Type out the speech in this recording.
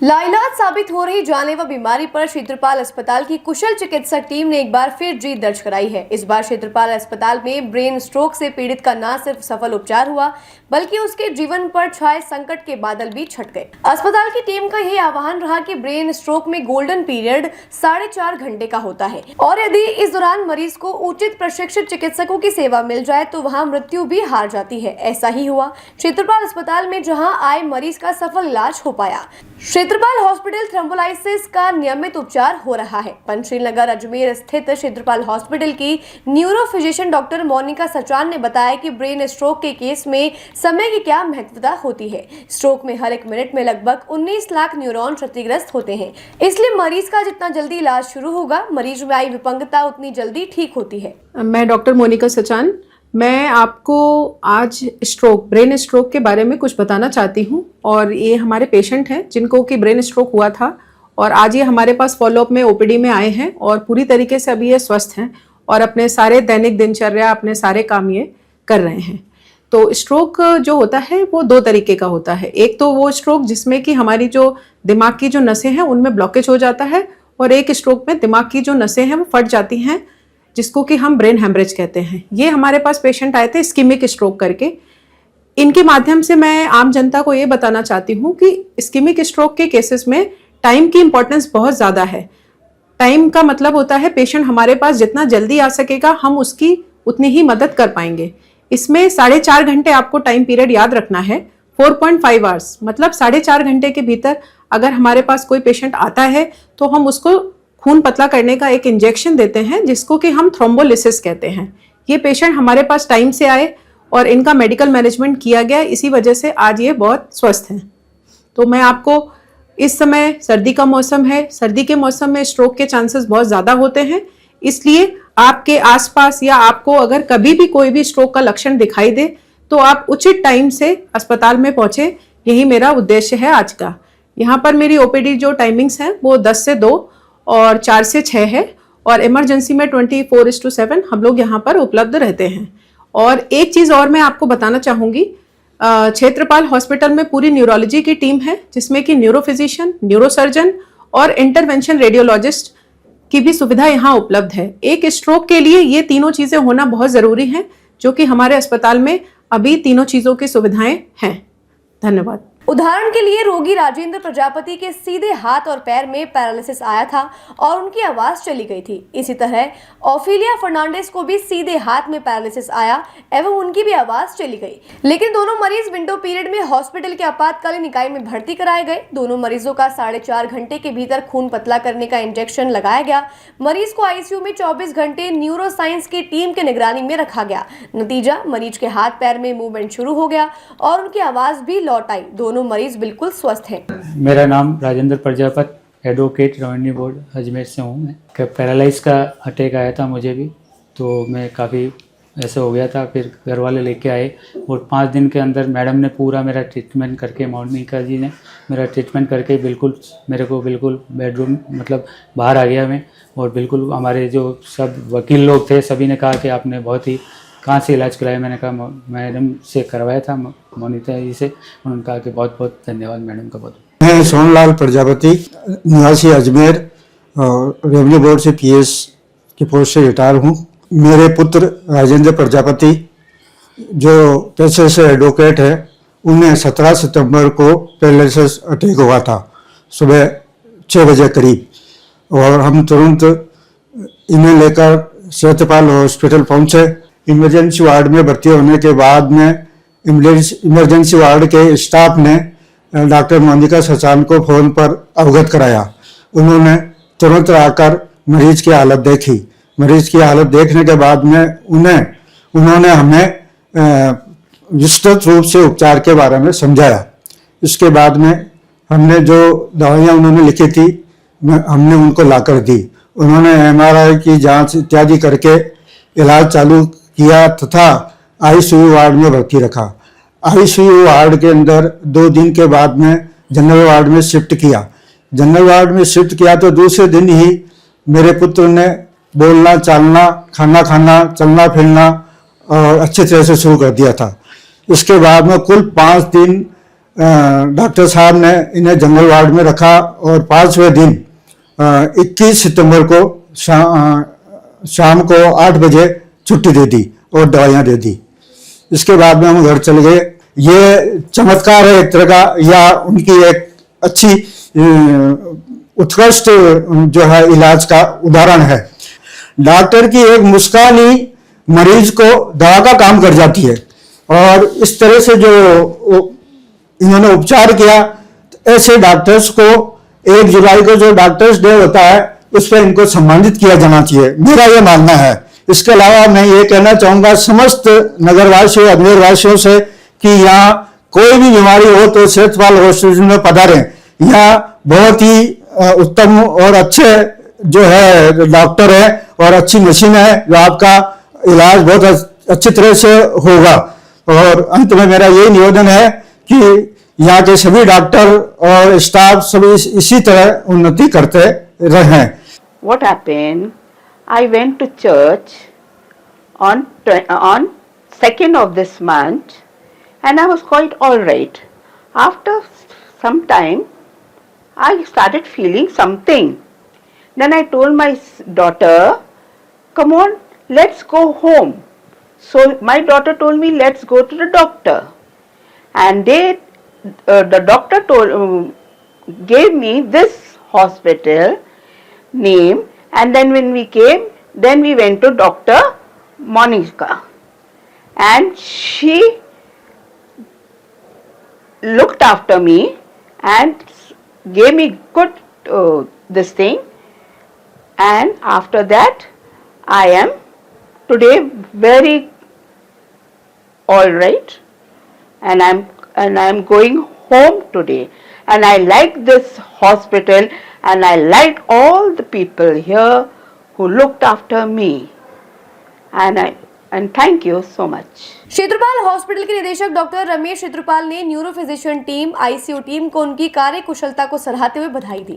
लाइलाज साबित हो रही जानलेवा बीमारी पर क्षेत्रपाल अस्पताल की कुशल चिकित्सक टीम ने एक बार फिर जीत दर्ज कराई है। इस बार क्षेत्रपाल अस्पताल में ब्रेन स्ट्रोक से पीड़ित का न सिर्फ सफल उपचार हुआ बल्कि उसके जीवन पर छाए संकट के बादल भी छट गए। अस्पताल की टीम का यही आह्वान रहा कि ब्रेन स्ट्रोक में गोल्डन पीरियड 4.5 घंटे का होता है और यदि इस दौरान मरीज को उचित प्रशिक्षित चिकित्सकों की सेवा मिल जाए तो वहाँ मृत्यु भी हार जाती है। ऐसा ही हुआ क्षेत्रपाल अस्पताल में, जहाँ आए मरीज का सफल इलाज हो पाया। क्षेत्रपाल हॉस्पिटल थ्रोम्बोलाइसिस का नियमित उपचार हो रहा है। पंचशील नगर अजमेर स्थित क्षेत्रपाल हॉस्पिटल की neuro physician doctor Monika Sachan ने बताया कि ब्रेन स्ट्रोक के केस में समय की क्या महत्वता होती है। स्ट्रोक में हर 1 मिनट में लगभग 19 लाख न्यूरॉन क्षतिग्रस्त होते हैं, इसलिए मरीज का जितना जल्दी इलाज शुरू होगा, मरीज में आई विपंगता उतनी जल्दी ठीक होती है। मैं डॉक्टर मोनिका सचान, मैं आपको आज ब्रेन स्ट्रोक के बारे में कुछ बताना चाहती हूँ। और ये हमारे पेशेंट हैं जिनको कि ब्रेन स्ट्रोक हुआ था और आज ये हमारे पास फॉलोअप में ओपीडी में आए हैं और पूरी तरीके से अभी ये स्वस्थ हैं और अपने सारे दैनिक दिनचर्या, अपने सारे काम ये कर रहे हैं। तो स्ट्रोक जो होता है वो 2 तरीके का होता है। एक तो वो स्ट्रोक जिसमें कि हमारी जो दिमाग की जो नसें हैं उनमें ब्लॉकेज हो जाता है, और एक स्ट्रोक में दिमाग की जो नसें हैं वो फट जाती हैं, जिसको कि हम ब्रेन हेमरेज कहते हैं। ये हमारे पास पेशेंट आए थे इस्कीमिक स्ट्रोक करके। इनके माध्यम से मैं आम जनता को ये बताना चाहती हूँ कि इस्कीमिक स्ट्रोक के केसेस में टाइम की इंपॉर्टेंस बहुत ज़्यादा है। टाइम का मतलब होता है पेशेंट हमारे पास जितना जल्दी आ सकेगा हम उसकी उतनी ही मदद कर पाएंगे। इसमें 4.5 घंटे आपको टाइम पीरियड याद रखना है। 4.5 आवर्स मतलब 4.5 घंटे के भीतर अगर हमारे पास कोई पेशेंट आता है तो हम उसको खून पतला करने का एक इंजेक्शन देते हैं, जिसको कि हम थ्रोम्बोलिसिस कहते हैं। ये पेशेंट हमारे पास टाइम से आए और इनका मेडिकल मैनेजमेंट किया गया, इसी वजह से आज ये बहुत स्वस्थ हैं। तो मैं आपको, इस समय सर्दी का मौसम है, सर्दी के मौसम में स्ट्रोक के चांसेस बहुत ज़्यादा होते हैं, इसलिए आपके आसपास या आपको अगर कभी भी कोई भी स्ट्रोक का लक्षण दिखाई दे तो आप उचित टाइम से अस्पताल में पहुँचे, यही मेरा उद्देश्य है आज का। यहाँ पर मेरी ओपीडी जो टाइमिंग्स हैं वो 10 से 2 और 4 से 6 है, और इमरजेंसी में 24/7 हम लोग यहाँ पर उपलब्ध रहते हैं। और एक चीज़ और मैं आपको बताना चाहूँगी, क्षेत्रपाल हॉस्पिटल में पूरी न्यूरोलॉजी की टीम है, जिसमें कि न्यूरो फिजिशियन, न्यूरो सर्जन और इंटरवेंशन रेडियोलॉजिस्ट की भी सुविधा यहाँ उपलब्ध है। एक स्ट्रोक के लिए ये तीनों चीज़ें होना बहुत ज़रूरी हैं, जो कि हमारे अस्पताल में अभी तीनों चीज़ों की सुविधाएं हैं। धन्यवाद। उदाहरण के लिए रोगी राजेंद्र प्रजापति के सीधे हाथ और पैर में पैरालिसिस आया था और उनकी आवाज चली गई थी। इसी तरह ओफिलिया फर्नांडिस को भी सीधे हाथ में पैरालिसिस आया एवं उनकी भी आवाज चली गई, लेकिन दोनों मरीज विंडो पीरियड में हॉस्पिटल के आपातकालीन इकाई में भर्ती कराए गए। दोनों मरीजों का 4.5 घंटे के भीतर खून पतला करने का इंजेक्शन लगाया गया। मरीज को आईसीयू में 24 घंटे न्यूरो साइंस की टीम के निगरानी में रखा गया। नतीजा, मरीज के हाथ पैर में मूवमेंट शुरू हो गया और उनकी आवाज भी लौट आई। दोनों मरीज बिल्कुल स्वस्थ हैं। मेरा नाम Rajendra Prajapati, advocate revenue board Ajmer से हूँ। मैं पैरालाइज का अटैक आया था मुझे भी, तो मैं काफ़ी ऐसा हो गया था। फिर घर वाले लेके आए और 5 दिन के अंदर मैडम ने पूरा मेरा ट्रीटमेंट करके, मोनिका जी ने मेरा ट्रीटमेंट करके बिल्कुल मेरे को बिल्कुल बेडरूम मतलब बाहर आ गया मैं। और बिल्कुल हमारे जो सब वकील लोग थे सभी ने कहा कि आपने बहुत ही कहाँ से इलाज कराया। मैंने कहा मैडम से करवाया था, मोनिका जी से। उन्होंने कहा कि बहुत बहुत धन्यवाद मैडम का। बहुत मैं सोनलाल प्रजापति, निवासी अजमेर, रेवेन्यू बोर्ड से पीएस की पोस्ट से रिटायर हूँ। मेरे पुत्र राजेंद्र प्रजापति जो पेशे से एडवोकेट है, उन्हें 17 सितंबर को पैरालिसिस अटैक हुआ था सुबह 6 बजे करीब, और हम तुरंत इन्हें लेकर क्षेत्रपाल हॉस्पिटल पहुँचे। इमरजेंसी वार्ड में भर्ती होने के बाद में इमरजेंसी वार्ड के स्टाफ ने डॉक्टर मोनिका सचान को फ़ोन पर अवगत कराया। उन्होंने तुरंत आकर मरीज की हालत देखी। मरीज की हालत देखने के बाद में उन्होंने हमें विस्तृत रूप से उपचार के बारे में समझाया। इसके बाद में हमने जो दवाइयाँ उन्होंने लिखी थी हमने उनको लाकर दी। उन्होंने MRI की जांच इत्यादि करके इलाज चालू किया तथा आईसीयू वार्ड में भर्ती रखा। आईसीयू वार्ड के अंदर 2 दिन के बाद में जनरल वार्ड में शिफ्ट किया। जनरल वार्ड में शिफ्ट किया तो दूसरे दिन ही मेरे पुत्र ने बोलना, चालना, खाना खाना, चलना फिरना और अच्छी तरह से शुरू कर दिया था। इसके बाद में कुल 5 दिन डॉक्टर साहब ने इन्हें जनरल वार्ड में रखा और 5वें दिन 21 सितंबर को शाम को 8 बजे छुट्टी दे दी और दवाइयाँ दे दी। इसके बाद में हम घर चले गए। ये चमत्कार है एक तरह का, या उनकी एक अच्छी उत्कृष्ट जो है इलाज का उदाहरण है। डॉक्टर की एक मुस्कान ही मरीज को दवा का काम कर जाती है, और इस तरह से जो इन्होंने उपचार किया, तो ऐसे डॉक्टर्स को 1 जुलाई को जो डॉक्टर्स डे होता है उस पर इनको सम्मानित किया जाना चाहिए, मेरा ये मानना है। इसके अलावा मैं ये कहना चाहूंगा समस्त नगरवासियों अजमेर वासियों से कि यहाँ कोई भी बीमारी हो तो सेहतपाल हॉस्पिटल में पधारें। यहाँ बहुत ही उत्तम और अच्छे जो है डॉक्टर है और अच्छी मशीन है जो आपका इलाज बहुत अच्छी तरह से होगा। और अंत में मेरा यही निवेदन है कि यहाँ के सभी डॉक्टर और स्टाफ सभी इसी तरह उन्नति करते रहें। What happened? I went to church on 2nd of this month, and I was quite all right. After some time, I started feeling something. Then I told my daughter, "Come on, let's go home." So my daughter told me, "Let's go to the doctor," and the doctor gave me this hospital name, and then when we came, then we went to Dr. Monica, and she looked after me and gave me good this thing, and after that I am today very all right, and I am going home today, and I like this hospital, and I like all the people here who looked after me, and thank you so much. Kshetrapal hospital के निदेशक doctor Ramesh Kshetrapal ने neuro physician team, ICU team को उनकी कार्य कुशलता को सराहते हुए बधाई दी।